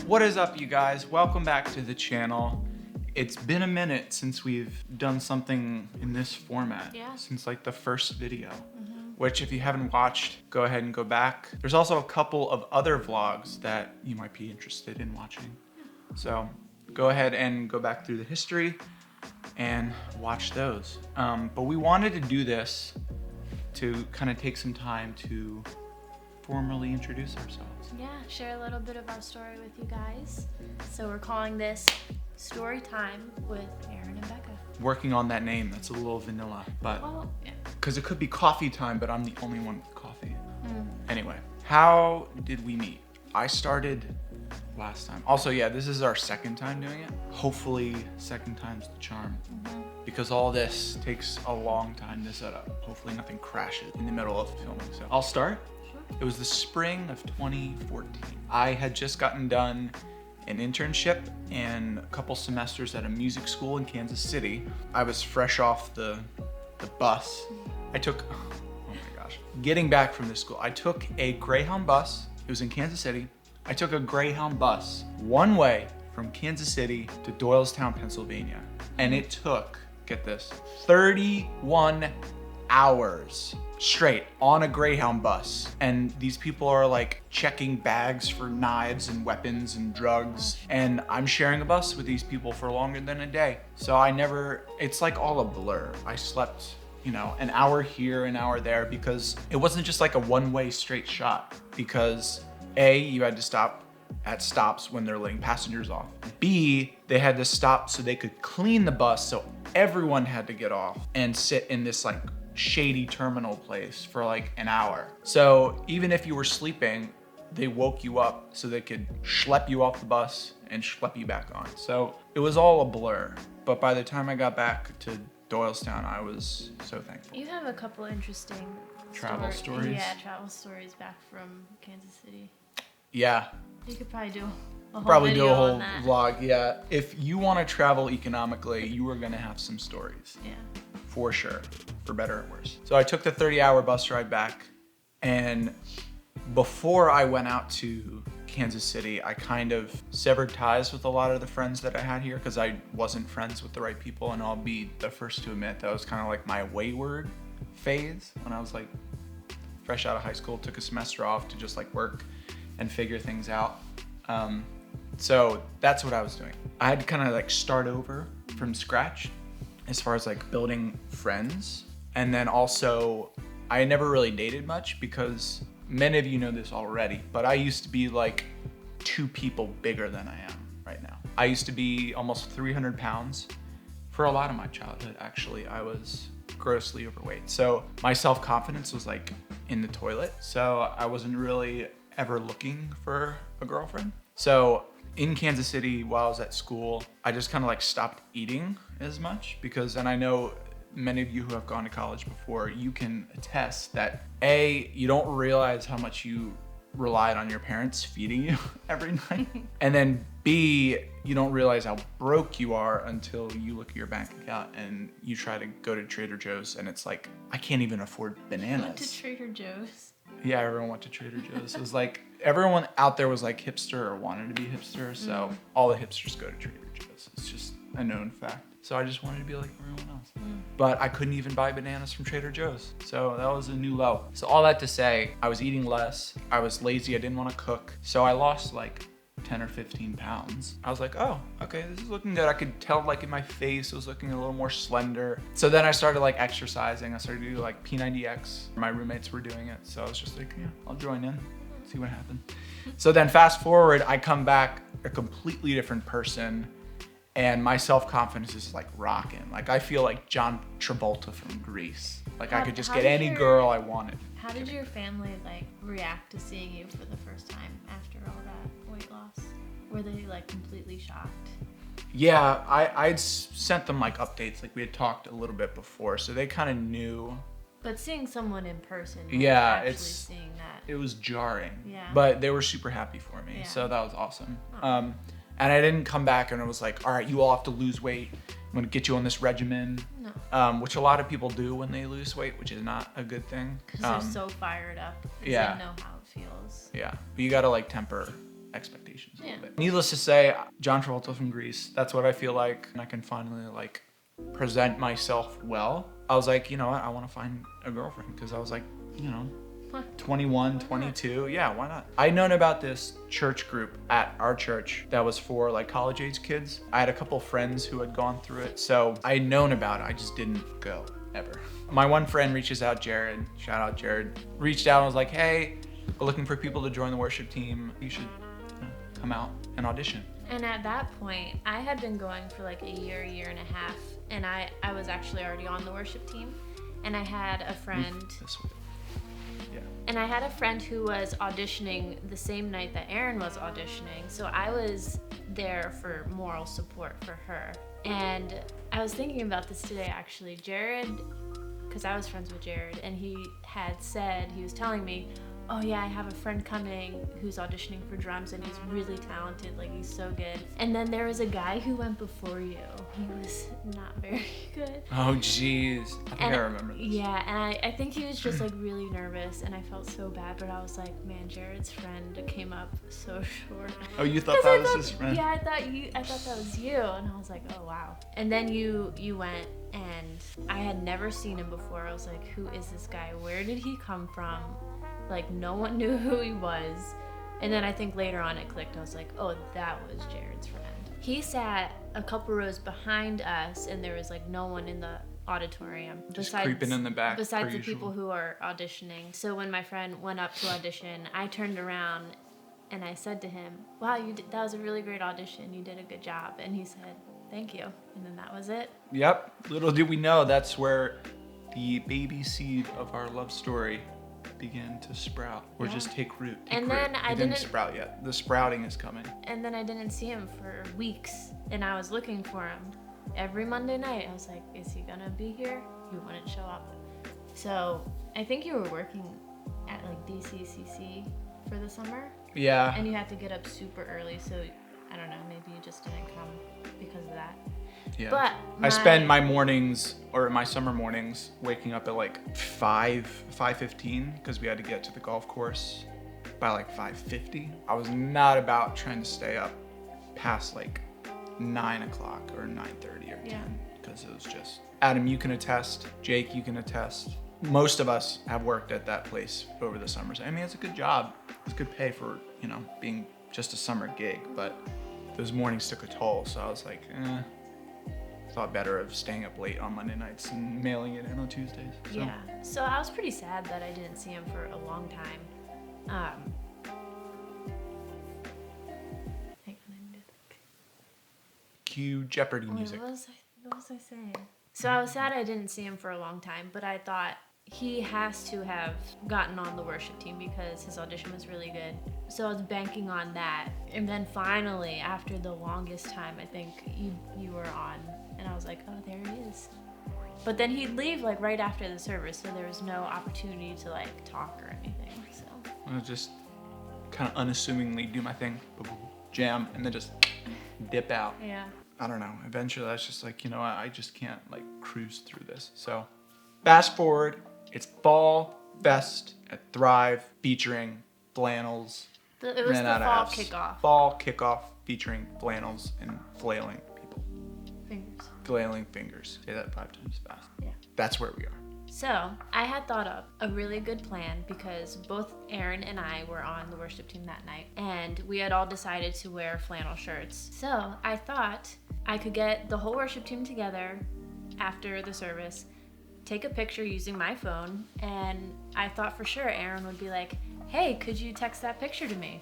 What is up, you guys? Welcome back to the channel. It's been a minute since we've done something in this format. Yeah. Since like the first video, which if you haven't watched, go ahead and go back. There's also a couple of other vlogs that you might be interested in watching. So go ahead and go back through the history and watch those. But we wanted to do this to kind of take some time to formally introduce ourselves. Yeah, share a little bit of our story with you guys. So we're calling this Story Time with Aaron and Becca. Working on that name, that's a little vanilla, but Oh, yeah. because it could be coffee time, but I'm the only one with coffee. Anyway, how did we meet? I started last time. Also, yeah, this is our second time doing it. Hopefully, second time's the charm. Because all this takes a long time to set up. Hopefully nothing crashes in the middle of filming. So I'll start. It was the spring of 2014. I had just gotten done an internship and a couple semesters at a music school in Kansas City. I was fresh off the bus. I took, oh my gosh. Getting back from this school, I took a Greyhound bus. It was in Kansas City. I took a Greyhound bus one way from Kansas City to Doylestown, Pennsylvania. And it took, get this, 31 hours straight on a Greyhound bus. And these people are like checking bags for knives and weapons and drugs. And I'm sharing a bus with these people for longer than a day. So it's like all a blur. I slept, an hour here, an hour there, because it wasn't just like a one-way straight shot. Because A, you had to stop at stops when they're letting passengers off. B, they had to stop so they could clean the bus, so everyone had to get off and sit in this like shady terminal place for like an hour. So even if you were sleeping, they woke you up so they could schlep you off the bus and schlep you back on. So it was all a blur. But by the time I got back to Doylestown, I was so thankful. You have a couple interesting Travel stories? Yeah, travel stories back from Kansas City. Yeah. You could probably do a whole Probably do video a whole on that. vlog, yeah. If you want to travel economically, you are gonna have some stories. Yeah. For sure, for better or worse. So I took the 30-hour bus ride back, and before I went out to Kansas City, I kind of severed ties with a lot of the friends that I had here because I wasn't friends with the right people, and I'll be the first to admit that was kind of like my wayward phase when I was like fresh out of high school, took a semester off to just like work and figure things out. So that's what I was doing. I had to kind of like start over from scratch as far as like building friends. And then also, I never really dated much because many of you know this already, but I used to be like 2 people bigger than I am right now. I used to be almost 300 pounds. For a lot of my childhood, actually, I was grossly overweight. So my self-confidence was like in the toilet. So I wasn't really ever looking for a girlfriend. So in Kansas City, while I was at school, I just kind of like stopped eating as much and I know many of you who have gone to college before, you can attest that A, you don't realize how much you relied on your parents feeding you every night. And then B, you don't realize how broke you are until you look at your bank account and you try to go to Trader Joe's and it's like, I can't even afford bananas. Went to Trader Joe's. Yeah, everyone went to Trader Joe's. It was like, everyone out there was like hipster or wanted to be hipster, so all the hipsters go to Trader Joe's. It's just a known fact. So I just wanted to be like everyone else. But I couldn't even buy bananas from Trader Joe's. So that was a new low. So all that to say, I was eating less, I was lazy, I didn't want to cook. So I lost like 10 or 15 pounds. I was like, oh, okay, this is looking good. I could tell like in my face, it was looking a little more slender. So then I started like exercising. I started to do like P90X. My roommates were doing it. So I was just like, yeah, I'll join in, see what happens. So then fast forward, I come back a completely different person and my self-confidence is like rocking. Like I feel like John Travolta from Grease. Like I could just get any girl I wanted. How did your family like react to seeing you for the first time after all that weight loss? Were they like completely shocked? Yeah, I'd sent them like updates, like we had talked a little bit before, so they kind of knew. But seeing someone in person, like Yeah, actually seeing that. it was jarring. Yeah. But they were super happy for me, Yeah. so that was awesome. And I didn't come back and it was like, all right, you all have to lose weight. I'm gonna get you on this regimen. No. Which a lot of people do when they lose weight, which is not a good thing. Because they're so fired up. 'Cause yeah. They know how it feels. Yeah, but you gotta like temper expectations a Yeah. little bit. Needless to say, John Travolta from Grease, that's what I feel like. And I can finally like present myself well. I was like, you know what? I want to find a girlfriend because I was like, you know, 21, 22. Yeah, why not? I'd known about this church group at our church that was for like college age kids. I had a couple friends who had gone through it. So I'd known about it. I just didn't go ever. My one friend reaches out, Jared, shout out Jared, reached out and was like, hey, we're looking for people to join the worship team. You should come out and audition. And at that point, I had been going for like a year and a half, and I was actually already on the worship team, and I had a friend. This way. Yeah. And I had a friend who was auditioning the same night that Aaron was auditioning, so I was there for moral support for her. And I was thinking about this today, actually. Jared, because I was friends with Jared, and he was telling me, oh yeah, I have a friend coming who's auditioning for drums, and he's really talented, like he's so good. And then there was a guy who went before you. He was not very good. Oh jeez, I think I remember this. Yeah, and I think he was just like really nervous, and I felt so bad, but I was like, man, Jared's friend came up so short. Oh, you thought that was his friend? Yeah, I thought that was you, and I was like, oh wow. And then you went, and I had never seen him before. I was like, who is this guy? Where did he come from? Like, no one knew who he was. And then I think later on it clicked. I was like, oh, that was Jared's friend. He sat a couple rows behind us, and there was like no one in the auditorium. Just creeping in the back. Besides the people who are auditioning. So when my friend went up to audition, I turned around and I said to him, wow, that was a really great audition. You did a good job. And he said, thank you. And then that was it. Yep. Little did we know that's where the baby seed of our love story began to sprout or just take root. And then I didn't sprout yet. The sprouting is coming. And then I didn't see him for weeks, and I was looking for him every Monday night. I was like, is he gonna be here? He wouldn't show up. So I think you were working at like DCCC for the summer. Yeah. And you had to get up super early, so I don't know, maybe you just didn't come because of that. Yeah. But I spend my mornings or my summer mornings waking up at like 5:15 because we had to get to the golf course by like 5:50. I was not about trying to stay up past like 9 o'clock or 9:30 or 10 because it was just, Adam, you can attest, Jake, you can attest. Most of us have worked at that place over the summers. I mean, it's a good job. It's good pay for, you know, being just a summer gig, but those mornings took a toll. So I was like, thought better of staying up late on Monday nights and mailing it in on Tuesdays. So. Yeah. So I was pretty sad that I didn't see him for a long time. Hang on, I need to think. Cue Jeopardy music. What was I saying? So I was sad I didn't see him for a long time, but I thought he has to have gotten on the worship team because his audition was really good. So I was banking on that. And then finally, after the longest time, I think you were on. And I was like, oh, there he is. But then he'd leave like right after the service, so there was no opportunity to like talk or anything. So I would just kind of unassumingly do my thing, jam, and then just dip out. yeah. I don't know. Eventually, I was just like, you know what? I just can't like cruise through this. So fast forward, it's Fall Fest at Thrive featuring flannels. It was the fall kickoff. Fall kickoff featuring flannels and flailing people. Fingers. Flailing fingers. Say that 5 times fast. Yeah. That's where we are. So I had thought up a really good plan because both Aaron and I were on the worship team that night, and we had all decided to wear flannel shirts. So I thought I could get the whole worship team together after the service, take a picture using my phone, and I thought for sure Aaron would be like, hey, could you text that picture to me?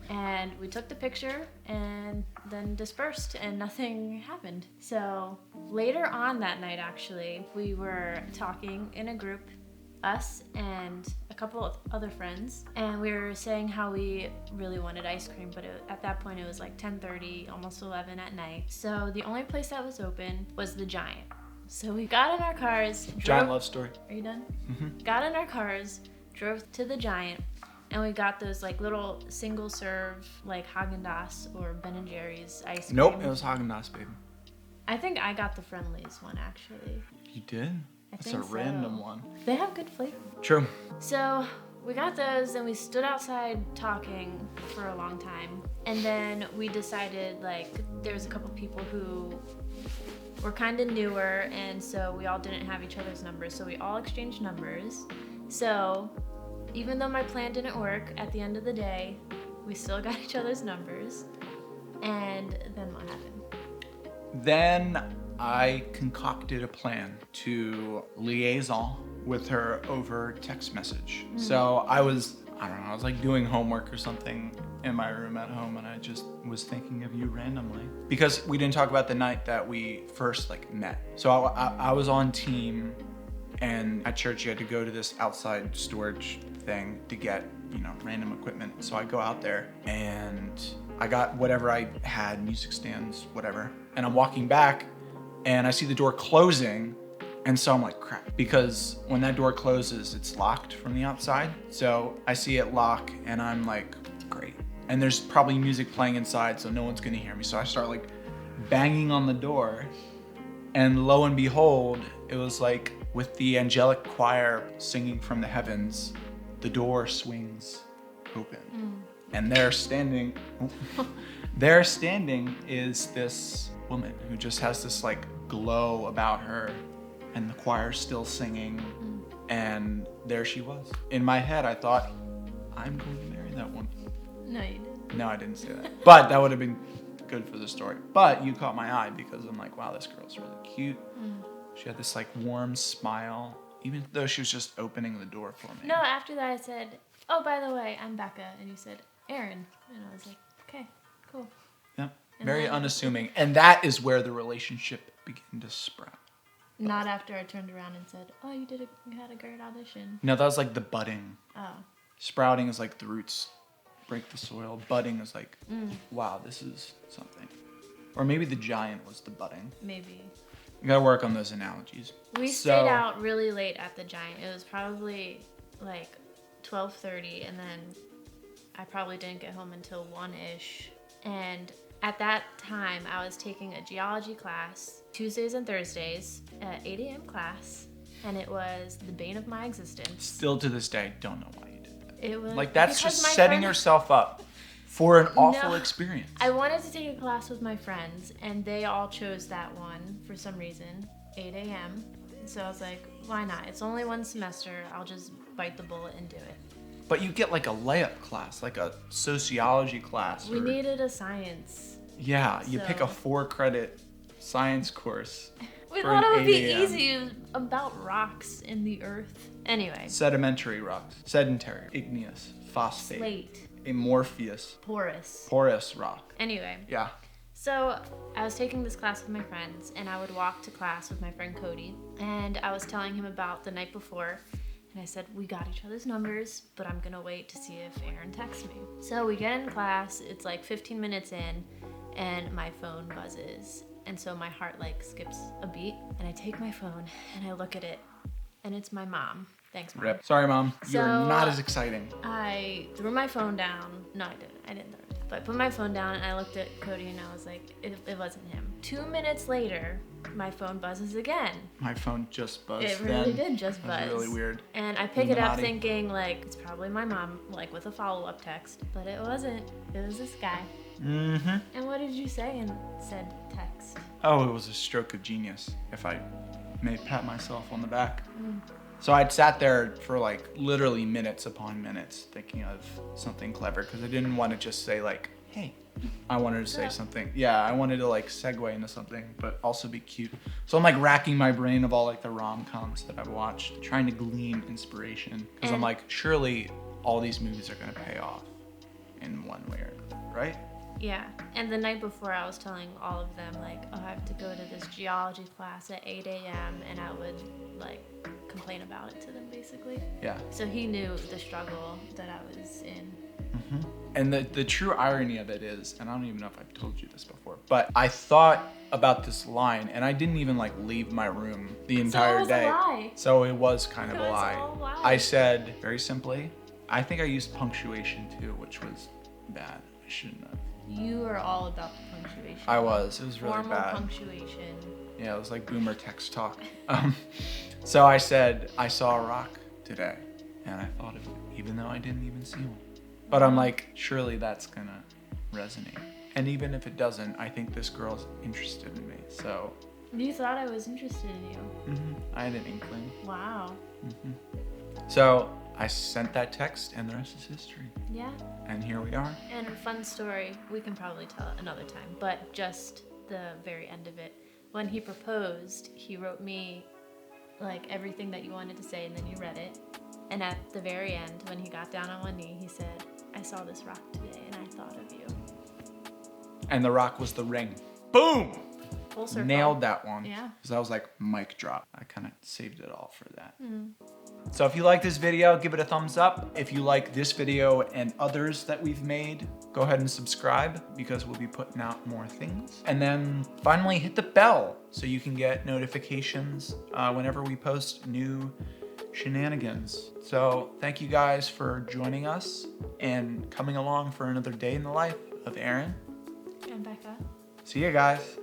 And we took the picture and then dispersed and nothing happened. So later on that night, actually, we were talking in a group, us and a couple of other friends, and we were saying how we really wanted ice cream, but at that point it was like 10:30, almost 11 at night. So the only place that was open was the Giant. So we got in our cars. Giant love story. Are you done? Mm-hmm. Got in our cars, drove to the Giant, and we got those like little single serve like Haagen-Dazs or Ben & Jerry's ice cream. Nope, it was Haagen-Dazs, baby. I think I got the Friendlies one actually. You did? That's a think so. random one. They have good flavor. True. So we got those and we stood outside talking for a long time. And then we decided, like, there was a couple people who were kind of newer, and so we all didn't have each other's numbers. So we all exchanged numbers. So even though my plan didn't work, at the end of the day, we still got each other's numbers. And then what happened? Then I concocted a plan to liaison with her over text message. So I was like doing homework or something in my room at home, and I just was thinking of you randomly. Because we didn't talk about the night that we first like met. So I was on team, and at church you had to go to this outside storage thing to get, random equipment. So I go out there and I got whatever I had, music stands, whatever. And I'm walking back and I see the door closing. And so I'm like, crap, because when that door closes, it's locked from the outside. So I see it lock and I'm like, great. And there's probably music playing inside, so no one's gonna hear me. So I start like banging on the door, and lo and behold, it was like with the angelic choir singing from the heavens, the door swings open. And there standing is this woman who just has this like glow about her, and the choir's still singing, and there she was. In my head, I thought, I'm going to marry that woman. No, you didn't. No, I didn't say that. But that would have been good for the story. But you caught my eye because I'm like, wow, this girl's really cute. She had this like warm smile, even though she was just opening the door for me. No, after that I said, oh, by the way, I'm Becca. And you said, Aaron. And I was like, okay, cool. Yep. And Very then- unassuming. And that is where the relationship began to sprout. Not after I turned around and said, oh, you had a great audition. No, that was like the budding. Oh. Sprouting is like the roots break the soil. Budding is like, wow, this is something. Or maybe the giant was the budding. Maybe. You gotta work on those analogies. We stayed out really late at the Giant. It was probably like 12:30, and then I probably didn't get home until 1-ish. And at that time, I was taking a geology class Tuesdays and Thursdays at 8 a.m. class, and it was the bane of my existence. Still to this day, don't know why you did that. It was Like, that's because just my setting friend- yourself up for an awful No. experience. I wanted to take a class with my friends, and they all chose that one for some reason, 8 a.m. So I was like, why not? It's only one semester. I'll just bite the bullet and do it. But you get like a layup class, like a sociology class. We or- needed a science. Yeah, you pick a So- 4-credit science course. We for thought an it would be 8 a.m. easy about rocks in the earth. Anyway, Sedimentary rocks. Sedentary. Igneous. Phosphate. slate, Amorphous. porous. Porous rock. Anyway, Yeah. so I was taking this class with my friends, and I would walk to class with my friend Cody, and I was telling him about the night before, and I said, we got each other's numbers, but I'm gonna wait to see if Aaron texts me. So we get in class, it's like 15 minutes in, and my phone buzzes, and so my heart like skips a beat, and I take my phone, and I look at it, and it's my mom. Thanks, Mom. Rip. Sorry, Mom. You're So- not as exciting. I threw my phone down. No, I didn't. I didn't throw it. But I put my phone down and I looked at Cody and I was like, it wasn't him. 2 minutes later, my phone buzzes again. My phone just buzzed. It really then. did just That was buzz. really weird. And I pick it up Illuminati. thinking like, it's probably my mom, like with a follow-up text. But it wasn't. It was this guy. Mm-hmm. And what did you say in said text? Oh, it was a stroke of genius, if I may pat myself on the back. So I'd sat there for like literally minutes upon minutes thinking of something clever because I didn't want to just say like, hey. I wanted to say Yeah. something. Yeah, I wanted to like segue into something, but also be cute. So I'm like racking my brain of all like the rom-coms that I've watched, trying to glean inspiration. Because I'm And- like, surely all these movies are going to pay off in one way or another, right? Yeah, and the night before I was telling all of them like, oh, I have to go to this geology class at 8 a.m. and I would like complain about it to them basically. Yeah. So he knew the struggle that I was in. And the true irony of it is, and I don't even know if I've told you this before, but I thought about this line and I didn't even like leave my room the entire it was a day. lie. So it was kind of It a was lie. all a lie. I said very simply, I think I used punctuation too, which was bad. I shouldn't have. You are all about the punctuation. I was. It was really Formal bad. punctuation. Yeah, it was like boomer text talk. So I said, I saw a rock today. And I thought of it, even though I didn't even see one. But I'm like, surely that's gonna resonate. And even if it doesn't, I think this girl's interested in me. So. You thought I was interested in you. I had an inkling. Wow. So I sent that text, and the rest is history. Yeah. And here we are. And a fun story, we can probably tell it another time, but just the very end of it. When he proposed, he wrote me like everything that you wanted to say, and then you read it. And at the very end, when he got down on one knee, he said, I saw this rock today, and I thought of you. And the rock was the ring. Boom! Full circle. Nailed that one. Yeah. Because I was like, mic drop. I kind of saved it all for that. So if you like this video, give it a thumbs up. If you like this video and others that we've made, go ahead and subscribe because we'll be putting out more things. And then finally hit the bell so you can get notifications whenever we post new shenanigans. So thank you guys for joining us and coming along for another day in the life of Aaron. And Becca. See you guys.